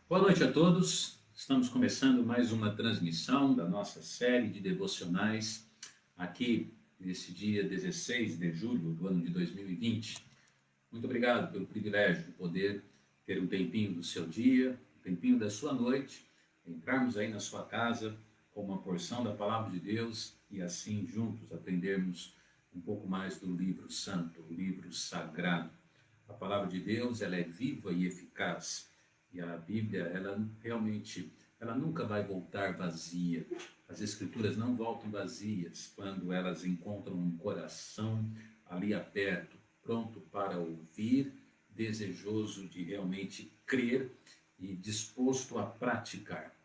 Boa noite a todos. Estamos começando mais uma transmissão da nossa série de devocionais aqui nesse dia 16 de julho do ano de 2020. Muito obrigado pelo privilégio de poder ter um tempinho do seu dia, um tempinho da sua noite, entrarmos aí na sua casa com uma porção da Palavra de Deus e assim juntos aprendermos um pouco mais do livro santo, o livro sagrado. A Palavra de Deus, ela é viva e eficaz. E a Bíblia, ela nunca vai voltar vazia. As Escrituras não voltam vazias quando elas encontram um coração ali aberto, pronto para ouvir, desejoso de realmente crer e disposto a praticar.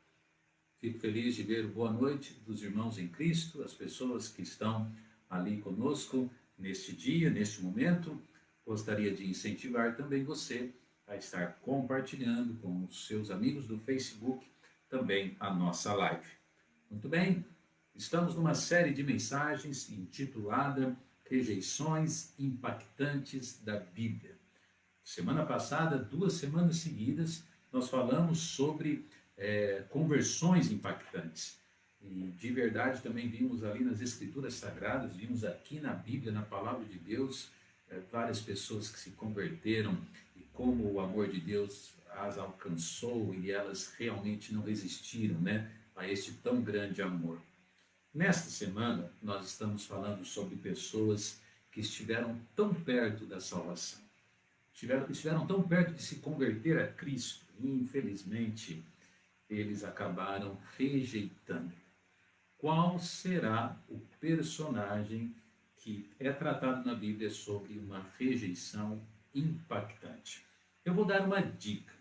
Fico feliz de ver boa noite dos irmãos em Cristo, as pessoas que estão ali conosco neste dia, neste momento. Gostaria de incentivar também você a estar compartilhando com os seus amigos do Facebook também a nossa live. Muito bem, estamos numa série de mensagens intitulada Rejeições Impactantes da Bíblia. Semana passada, 2 semanas seguidas, nós falamos sobre conversões impactantes. E de verdade também vimos ali nas Escrituras Sagradas, vimos aqui na Bíblia, na Palavra de Deus, várias pessoas que se converteram e como o amor de Deus as alcançou e elas realmente não resistiram, a este tão grande amor. Nesta semana, nós estamos falando sobre pessoas que estiveram tão perto da salvação, estiveram tão perto de se converter a Cristo e, infelizmente, eles acabaram rejeitando. Qual será o personagem que é tratado na Bíblia sobre uma rejeição impactante? Eu vou dar uma dica.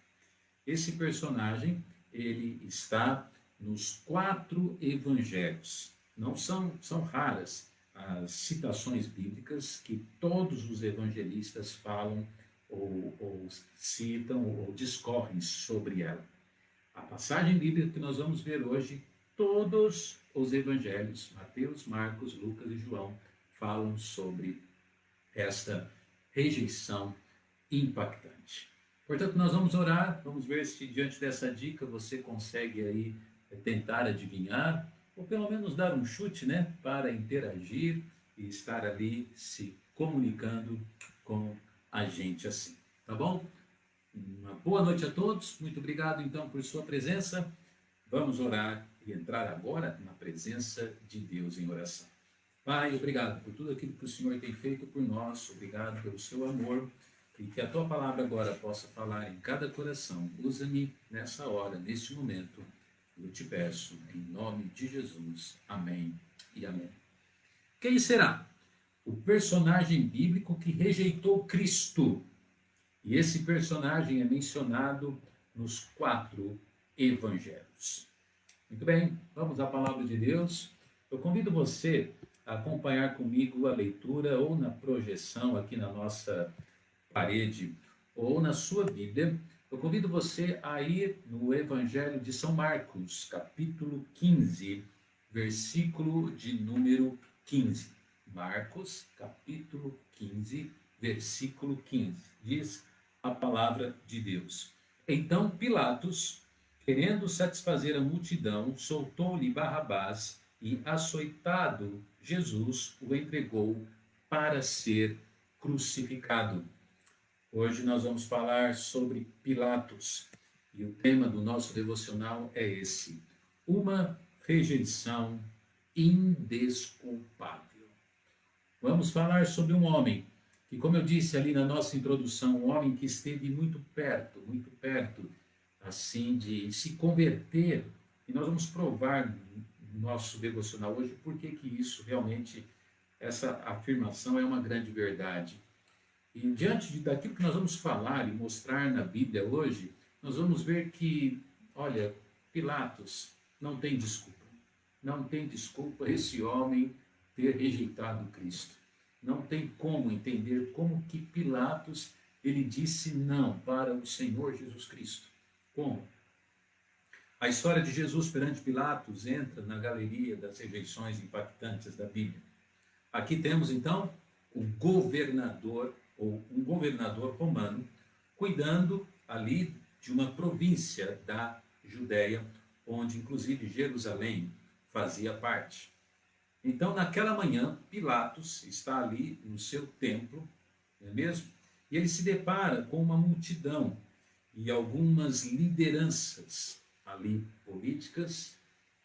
Esse personagem, ele está nos 4 evangelhos. Não são raras as citações bíblicas que todos os evangelistas falam ou citam ou discorrem sobre ela. A passagem bíblica que nós vamos ver hoje, todos os evangelhos, Mateus, Marcos, Lucas e João, falam sobre esta rejeição impactante. Portanto, nós vamos orar, vamos ver se diante dessa dica você consegue aí tentar adivinhar, ou pelo menos dar um chute, para interagir e estar ali se comunicando com a gente assim, tá bom? Uma boa noite a todos, muito obrigado então por sua presença. Vamos orar e entrar agora na presença de Deus em oração. Pai, obrigado por tudo aquilo que o Senhor tem feito por nós, obrigado pelo seu amor, e que a tua palavra agora possa falar em cada coração. Usa-me nessa hora, neste momento, eu te peço, em nome de Jesus. Amém e amém. Quem será o personagem bíblico que rejeitou Cristo? E esse personagem é mencionado nos 4 evangelhos. Muito bem, vamos à palavra de Deus. Eu convido você a acompanhar comigo a leitura ou na projeção aqui na nossa parede ou na sua Bíblia. Eu convido você a ir no Evangelho de São Marcos, capítulo 15, versículo de número 15. Marcos, capítulo 15, versículo 15. Diz a palavra de Deus. Então Pilatos, querendo satisfazer a multidão, soltou-lhe Barrabás e, açoitado Jesus, o entregou para ser crucificado. Hoje nós vamos falar sobre Pilatos e o tema do nosso devocional é esse: uma rejeição indesculpável. Vamos falar sobre um homem que, como eu disse ali na nossa introdução, um homem que esteve muito perto, assim, de se converter. E nós vamos provar no nosso devocional hoje por que isso realmente, essa afirmação é uma grande verdade. E diante daquilo que nós vamos falar e mostrar na Bíblia hoje, nós vamos ver que, olha, Pilatos não tem desculpa. Não tem desculpa esse homem ter rejeitado Cristo. Não tem como entender como que Pilatos, ele disse não para o Senhor Jesus Cristo. Como? A história de Jesus perante Pilatos entra na galeria das rejeições impactantes da Bíblia. Aqui temos então o governador, ou um governador romano, cuidando ali de uma província da Judéia, onde inclusive Jerusalém fazia parte. Então, naquela manhã, Pilatos está ali no seu templo, não é mesmo? E ele se depara com uma multidão e algumas lideranças ali, políticas,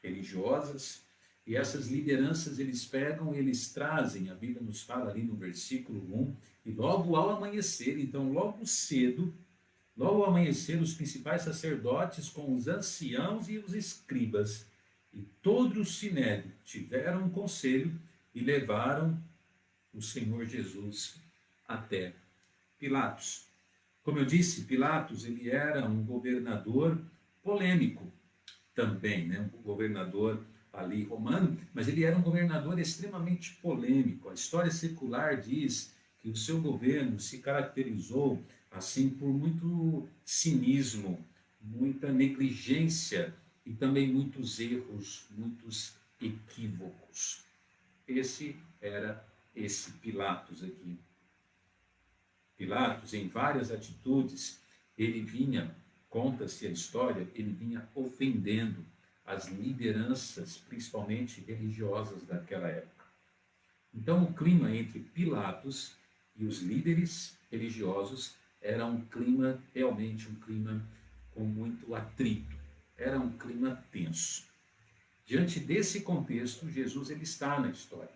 religiosas, e essas lideranças eles pegam, eles trazem, a Bíblia nos fala ali no versículo 1, e logo ao amanhecer, então logo cedo, logo ao amanhecer, os principais sacerdotes com os anciãos e os escribas e todo o sinédrio tiveram um conselho e levaram o Senhor Jesus até Pilatos. Como eu disse, Pilatos ele era um governador polêmico também, né? Um governador ali romano, mas ele era um governador extremamente polêmico. A história secular diz que o seu governo se caracterizou assim por muito cinismo, muita negligência e também muitos erros, muitos equívocos. Esse Pilatos aqui. Pilatos, em várias atitudes, ele vinha, conta-se a história, ele vinha ofendendo as lideranças, principalmente religiosas daquela época. Então, o clima entre Pilatos e os líderes religiosos era um clima, realmente um clima com muito atrito. Era um clima tenso. Diante desse contexto, Jesus ele está na história,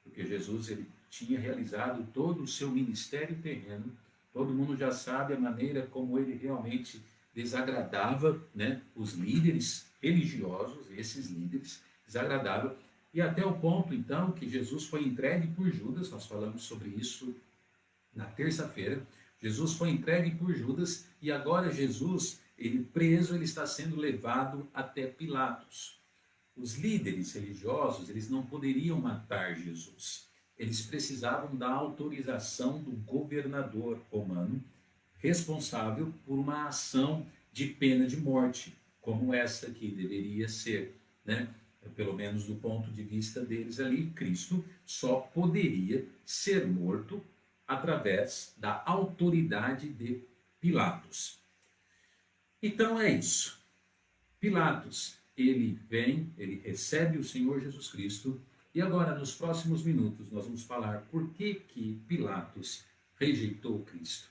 porque Jesus ele tinha realizado todo o seu ministério terreno. Todo mundo já sabe a maneira como ele realmente desagradava, né, os líderes religiosos, esses líderes desagradavam, e até o ponto então que Jesus foi entregue por Judas. Nós falamos sobre isso na terça-feira. Jesus foi entregue por Judas e agora Jesus, ele preso, ele está sendo levado até Pilatos. Os líderes religiosos, eles não poderiam matar Jesus. Eles precisavam da autorização do governador romano, responsável por uma ação de pena de morte, como essa aqui deveria ser, né? Pelo menos do ponto de vista deles ali, Cristo só poderia ser morto através da autoridade de Pilatos. Então é isso. Pilatos, ele vem, ele recebe o Senhor Jesus Cristo, e agora nos próximos minutos nós vamos falar por que Pilatos rejeitou Cristo.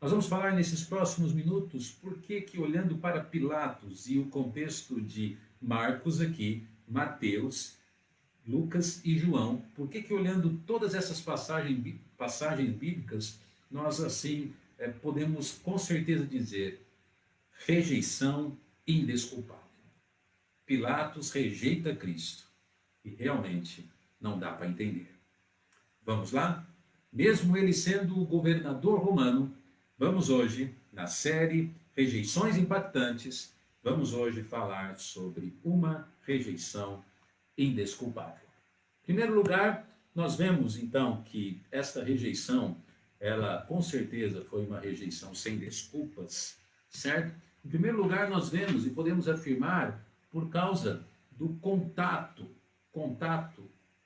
Nós vamos falar nesses próximos minutos por que olhando para Pilatos e o contexto de Marcos aqui, Mateus, Lucas e João, por que olhando todas essas passagens bíblicas, nós assim podemos com certeza dizer rejeição indesculpável. Pilatos rejeita Cristo e realmente não dá para entender. Vamos lá? Mesmo ele sendo o governador romano, vamos hoje, na série Rejeições Impactantes, vamos hoje falar sobre uma rejeição indesculpável. Em primeiro lugar, nós vemos então que esta rejeição, ela com certeza foi uma rejeição sem desculpas, certo? Em primeiro lugar, nós vemos e podemos afirmar por causa do contato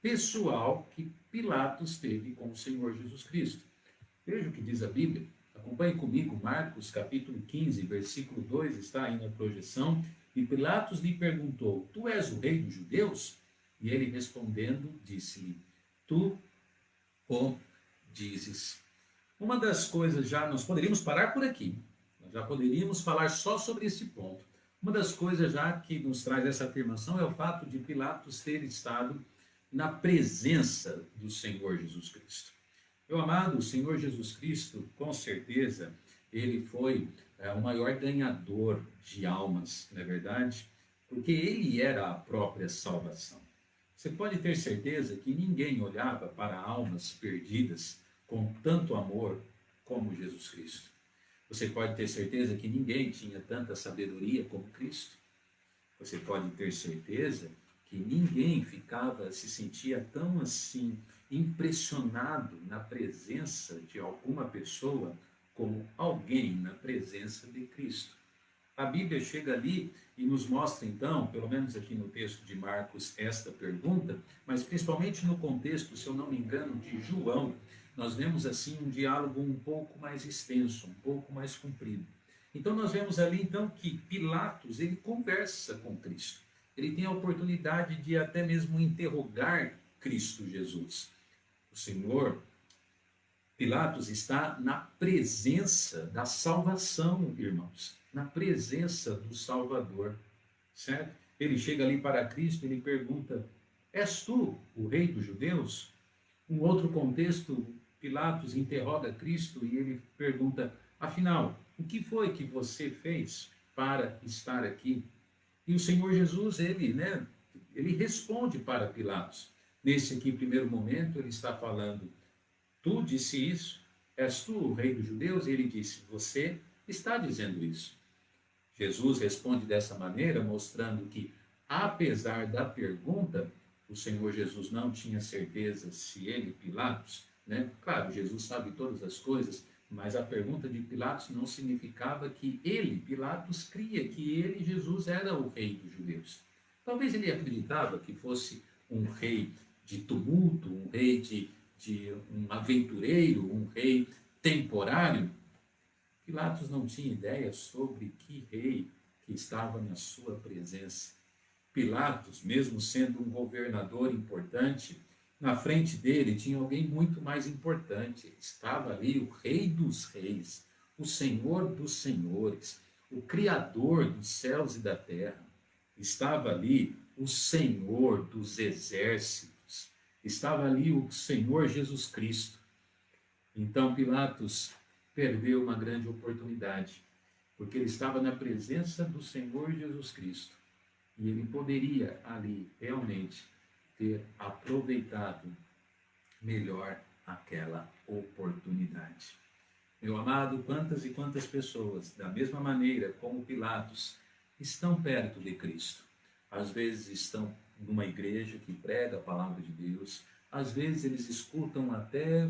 pessoal que Pilatos teve com o Senhor Jesus Cristo. Veja o que diz a Bíblia. Acompanhe comigo Marcos capítulo 15, versículo 2, está aí na projeção. E Pilatos lhe perguntou: tu és o rei dos judeus? E ele respondendo, disse-lhe: tu o dizes. Uma das coisas já, nós poderíamos parar por aqui, nós já poderíamos falar só sobre esse ponto. Uma das coisas já que nos traz essa afirmação é o fato de Pilatos ter estado na presença do Senhor Jesus Cristo. Meu amado, o Senhor Jesus Cristo, com certeza, ele foi o maior ganhador de almas, não é verdade? Porque ele era a própria salvação. Você pode ter certeza que ninguém olhava para almas perdidas com tanto amor como Jesus Cristo. Você pode ter certeza que ninguém tinha tanta sabedoria como Cristo. Você pode ter certeza que ninguém se sentia tão assim impressionado na presença de alguma pessoa como alguém na presença de Cristo. A Bíblia chega ali e nos mostra então, pelo menos aqui no texto de Marcos, esta pergunta, mas principalmente no contexto, se eu não me engano, de João, nós vemos assim um diálogo um pouco mais extenso, um pouco mais comprido. Então nós vemos ali então que Pilatos, ele conversa com Cristo. Ele tem a oportunidade de até mesmo interrogar Cristo Jesus. O Senhor Pilatos está na presença da salvação, irmãos, na presença do Salvador, certo? Ele chega ali para Cristo e ele pergunta: és tu o rei dos judeus? Um outro contexto, Pilatos interroga Cristo e ele pergunta: afinal, o que foi que você fez para estar aqui? E o Senhor Jesus, ele responde para Pilatos. Nesse aqui primeiro momento, ele está falando: tu disse isso? És tu o rei dos judeus? E ele disse: você está dizendo isso. Jesus responde dessa maneira, mostrando que, apesar da pergunta, o Senhor Jesus não tinha certeza se ele, Pilatos, Claro, Jesus sabe todas as coisas, mas a pergunta de Pilatos não significava que ele, Pilatos, cria que ele, Jesus, era o rei dos judeus. Talvez ele acreditava que fosse um rei de tumulto, um rei de um aventureiro, um rei temporário. Pilatos não tinha ideia sobre que rei que estava na sua presença. Pilatos, mesmo sendo um governador importante, na frente dele tinha alguém muito mais importante. Estava ali o Rei dos Reis, o Senhor dos Senhores, o Criador dos céus e da terra. Estava ali o Senhor dos exércitos. Estava ali o Senhor Jesus Cristo. Então Pilatos perdeu uma grande oportunidade, porque ele estava na presença do Senhor Jesus Cristo. E ele poderia ali realmente ter aproveitado melhor aquela oportunidade. Meu amado, quantas e quantas pessoas, da mesma maneira como Pilatos, estão perto de Cristo. Às vezes estão numa igreja que prega a palavra de Deus, às vezes eles escutam até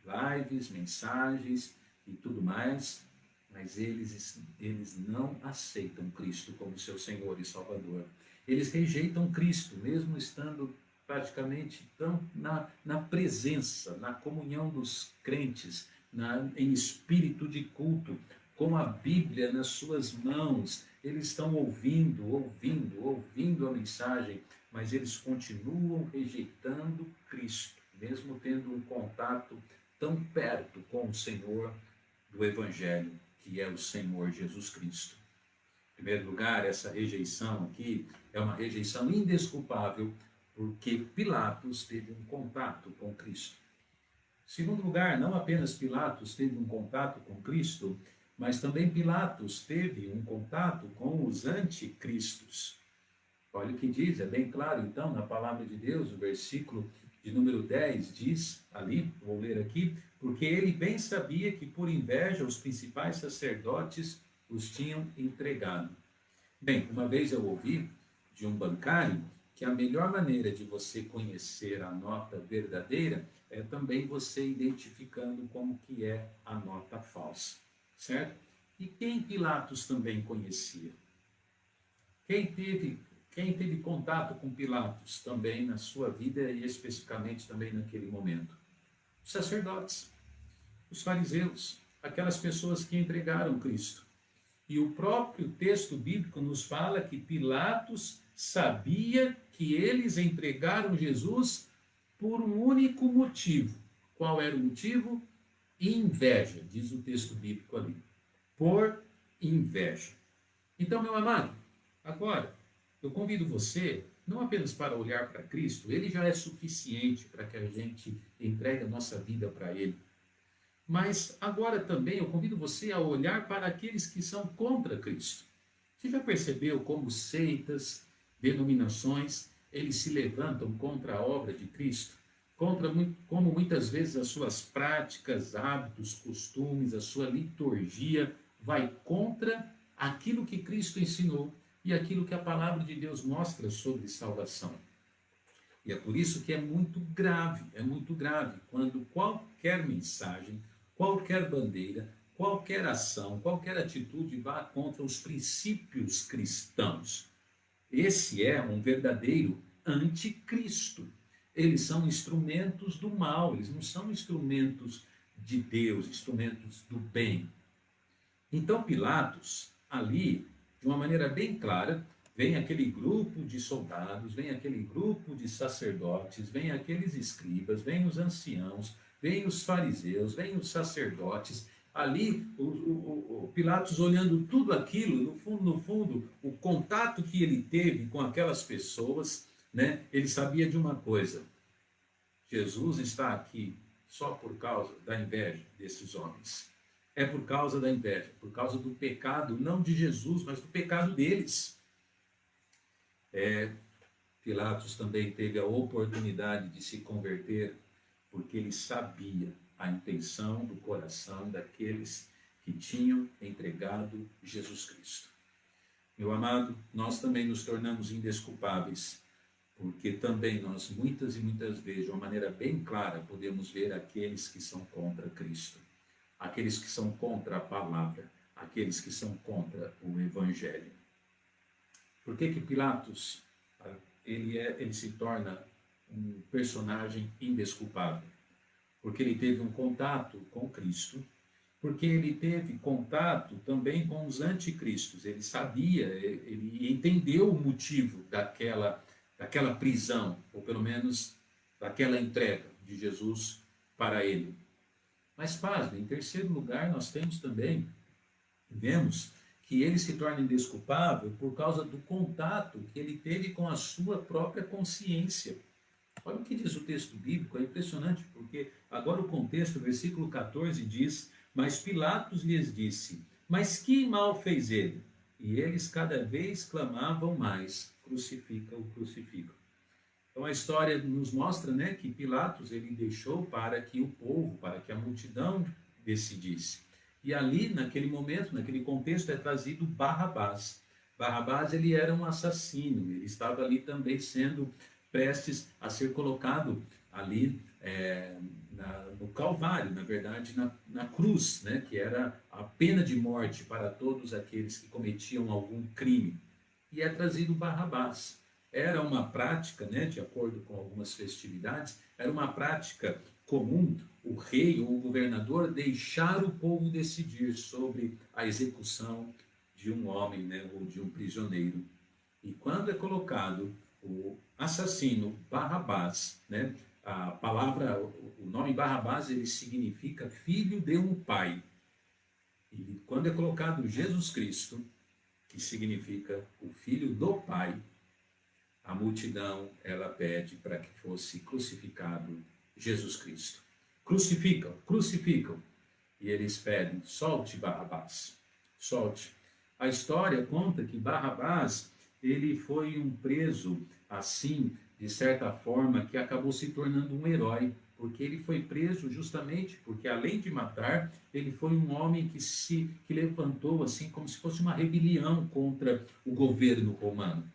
lives, mensagens e tudo mais, mas eles não aceitam Cristo como seu Senhor e Salvador. Eles rejeitam Cristo, mesmo estando praticamente tão na presença, na comunhão dos crentes, em espírito de culto, com a Bíblia nas suas mãos. Eles estão ouvindo a mensagem, mas eles continuam rejeitando Cristo, mesmo tendo um contato tão perto com o Senhor do Evangelho, que é o Senhor Jesus Cristo. Em primeiro lugar, essa rejeição aqui é uma rejeição indesculpável, porque Pilatos teve um contato com Cristo. Em segundo lugar, não apenas Pilatos teve um contato com Cristo, mas também Pilatos teve um contato com os anticristos. Olha o que diz, é bem claro então na palavra de Deus, o versículo de número 10 diz ali, vou ler aqui: porque ele bem sabia que por inveja os principais sacerdotes os tinham entregado. Bem, uma vez eu ouvi de um bancário que a melhor maneira de você conhecer a nota verdadeira é também você identificando como que é a nota falsa, certo? E quem Pilatos também conhecia? Quem teve contato com Pilatos também na sua vida e especificamente também naquele momento? Os sacerdotes, os fariseus, aquelas pessoas que entregaram Cristo. E o próprio texto bíblico nos fala que Pilatos sabia que eles entregaram Jesus por um único motivo. Qual era o motivo? Inveja, diz o texto bíblico ali. Por inveja. Então, meu amado, agora eu convido você não apenas para olhar para Cristo, ele já é suficiente para que a gente entregue a nossa vida para ele. Mas agora também eu convido você a olhar para aqueles que são contra Cristo. Você já percebeu como seitas, denominações, eles se levantam contra a obra de Cristo? Como muitas vezes as suas práticas, hábitos, costumes, a sua liturgia vai contra aquilo que Cristo ensinou e aquilo que a palavra de Deus mostra sobre salvação. E é por isso que é muito grave quando qualquer mensagem, qualquer bandeira, qualquer ação, qualquer atitude vá contra os princípios cristãos. Esse é um verdadeiro anticristo. Eles são instrumentos do mal, eles não são instrumentos de Deus, instrumentos do bem. Então Pilatos, ali, de uma maneira bem clara, vem aquele grupo de soldados, vem aquele grupo de sacerdotes, vem aqueles escribas, vem os anciãos, vem os fariseus, vem os sacerdotes. Ali, o Pilatos olhando tudo aquilo, no fundo, o contato que ele teve com aquelas pessoas, né, ele sabia de uma coisa: Jesus está aqui só por causa da inveja desses homens. É por causa da inveja, por causa do pecado, não de Jesus, mas do pecado deles. Pilatos também teve a oportunidade de se converter, porque ele sabia a intenção do coração daqueles que tinham entregado Jesus Cristo. Meu amado, nós também nos tornamos indesculpáveis, porque também nós muitas e muitas vezes, de uma maneira bem clara, podemos ver aqueles que são contra Cristo, aqueles que são contra a palavra, aqueles que são contra o Evangelho. Por que Pilatos ele se torna um personagem indesculpável? Porque ele teve um contato com Cristo, porque ele teve contato também com os anticristos. Ele sabia, ele entendeu o motivo daquela prisão, ou pelo menos daquela entrega de Jesus para ele. Mas, pasme, em terceiro lugar, nós temos também, vemos que ele se torna indesculpável por causa do contato que ele teve com a sua própria consciência. Olha o que diz o texto bíblico, é impressionante, porque agora o contexto, versículo 14 diz: mas Pilatos lhes disse, mas que mal fez ele? E eles cada vez clamavam mais, crucifica-o, crucifica-o. Então a história nos mostra, né, que Pilatos ele deixou para que o povo, para que a multidão decidisse. E ali, naquele momento, naquele contexto, é trazido Barrabás. Barrabás ele era um assassino, ele estava ali também sendo prestes a ser colocado ali no Calvário, na verdade, na cruz, né, que era a pena de morte para todos aqueles que cometiam algum crime. E é trazido Barrabás. Era uma prática, né, de acordo com algumas festividades, era uma prática comum o rei ou o governador deixar o povo decidir sobre a execução de um homem, né, ou de um prisioneiro. E quando é colocado o assassino Barrabás, né, a palavra, o nome Barrabás, ele significa filho de um pai. E quando é colocado Jesus Cristo, que significa o filho do pai, a multidão, ela pede para que fosse crucificado Jesus Cristo. Crucificam, crucificam. E eles pedem, solte Barrabás, solte. A história conta que Barrabás, ele foi um preso, assim, de certa forma, que acabou se tornando um herói, porque ele foi preso justamente porque, além de matar, ele foi um homem que levantou, assim, como se fosse uma rebelião contra o governo romano.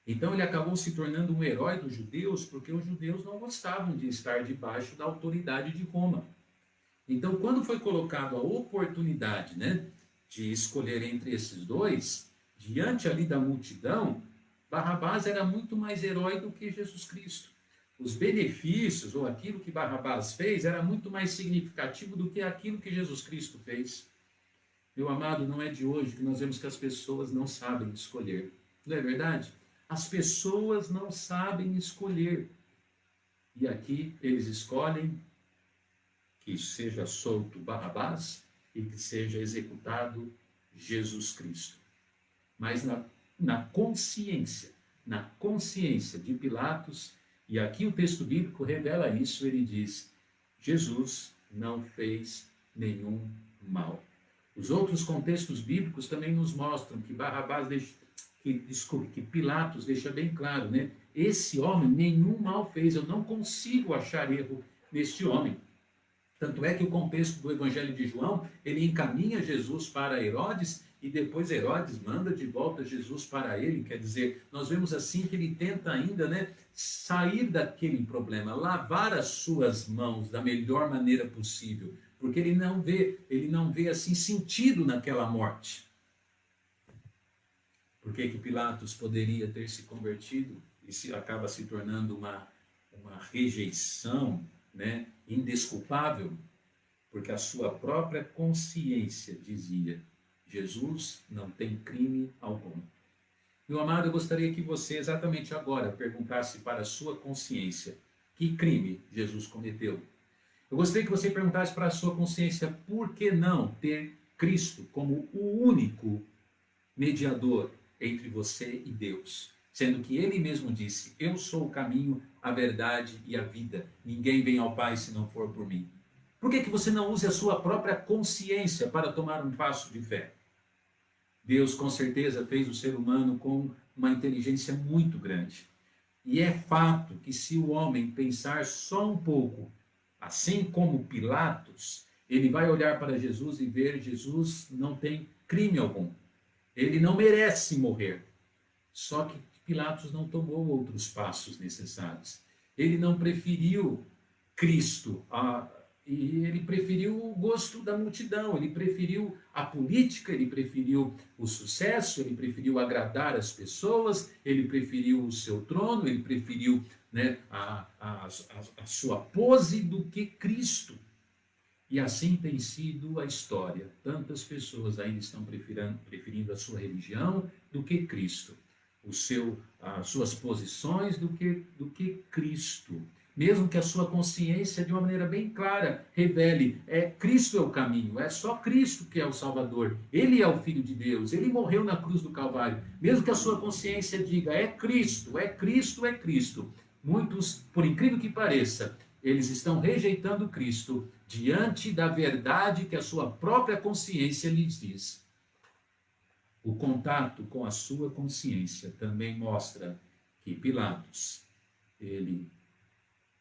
Então ele acabou se tornando um herói dos judeus, porque os judeus não gostavam de estar debaixo da autoridade de Roma. Então, quando foi colocado a oportunidade, né, de escolher entre esses dois, diante ali da multidão, Barrabás era muito mais herói do que Jesus Cristo. Os benefícios, ou aquilo que Barrabás fez, era muito mais significativo do que aquilo que Jesus Cristo fez. Meu amado, não é de hoje que nós vemos que as pessoas não sabem escolher. Não é verdade? As pessoas não sabem escolher. E aqui eles escolhem que seja solto Barrabás e que seja executado Jesus Cristo. Mas na consciência de Pilatos, e aqui o texto bíblico revela isso, ele diz: Jesus não fez nenhum mal. Os outros contextos bíblicos também nos mostram que que Pilatos deixa bem claro, né? Esse homem nenhum mal fez, eu não consigo achar erro neste homem. Tanto é que o contexto do Evangelho de João, ele encaminha Jesus para Herodes e depois Herodes manda de volta Jesus para ele. Quer dizer, nós vemos assim que ele tenta ainda, né, sair daquele problema, lavar as suas mãos da melhor maneira possível, porque ele não vê assim sentido naquela morte. Por que Pilatos poderia ter se convertido e acaba se tornando uma rejeição, né, indesculpável? Porque a sua própria consciência dizia: Jesus não tem crime algum. Meu amado, eu gostaria que você, exatamente agora, perguntasse para a sua consciência: que crime Jesus cometeu? Eu gostaria que você perguntasse para a sua consciência: por que não ter Cristo como o único mediador entre você e Deus? Sendo que ele mesmo disse: eu sou o caminho, a verdade e a vida. Ninguém vem ao Pai se não for por mim. Por que você não use a sua própria consciência para tomar um passo de fé? Deus, com certeza, fez o ser humano com uma inteligência muito grande. E é fato que, se o homem pensar só um pouco, assim como Pilatos, ele vai olhar para Jesus e ver: Jesus não tem crime algum. Ele não merece morrer. Só que Pilatos não tomou outros passos necessários. Ele não preferiu Cristo, e ele preferiu o gosto da multidão, ele preferiu a política, ele preferiu o sucesso, ele preferiu agradar as pessoas, ele preferiu o seu trono, ele preferiu, né, a sua pose do que Cristo. E assim tem sido a história. Tantas pessoas ainda estão preferindo a sua religião do que Cristo. As suas posições do que Cristo. Mesmo que a sua consciência, de uma maneira bem clara, revele: Cristo é o caminho, é só Cristo que é o Salvador. Ele é o Filho de Deus, ele morreu na cruz do Calvário. Mesmo que a sua consciência diga: é Cristo, é Cristo, é Cristo. Muitos, por incrível que pareça, eles estão rejeitando Cristo diante da verdade que a sua própria consciência lhes diz. O contato com a sua consciência também mostra que Pilatos, ele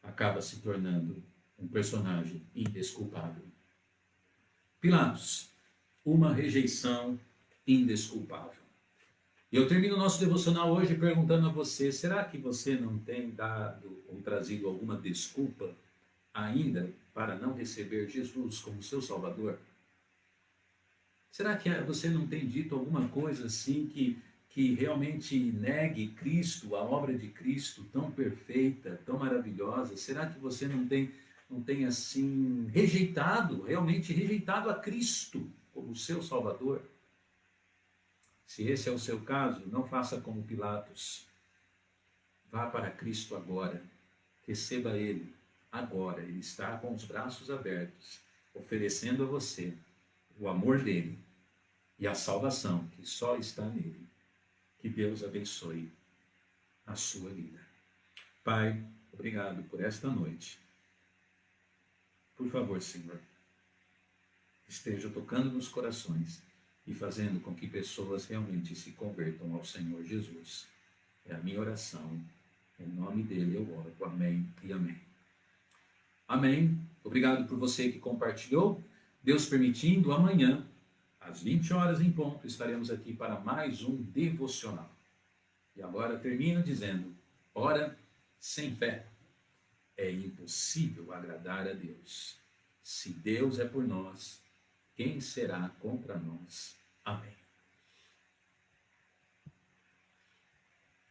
acaba se tornando um personagem indesculpável. Pilatos, uma rejeição indesculpável. Eu termino o nosso devocional hoje perguntando a você: será que você não tem dado ou trazido alguma desculpa ainda para não receber Jesus como seu Salvador? Será que você não tem dito alguma coisa assim que realmente negue Cristo, a obra de Cristo tão perfeita, tão maravilhosa? Será que você não tem assim realmente rejeitado a Cristo como seu Salvador? Se esse é o seu caso, não faça como Pilatos. Vá para Cristo agora. Receba Ele agora. Ele está com os braços abertos, oferecendo a você o amor dele e a salvação que só está nele. Que Deus abençoe a sua vida. Pai, obrigado por esta noite. Por favor, Senhor, esteja tocando nos corações e fazendo com que pessoas realmente se convertam ao Senhor Jesus. É a minha oração. Em nome dele eu oro. Amém e amém. Amém. Obrigado por você que compartilhou. Deus permitindo, amanhã, às 20 horas em ponto, estaremos aqui para mais um devocional. E agora termino dizendo: ora, sem fé é impossível agradar a Deus. Se Deus é por nós, quem será contra nós? Amém.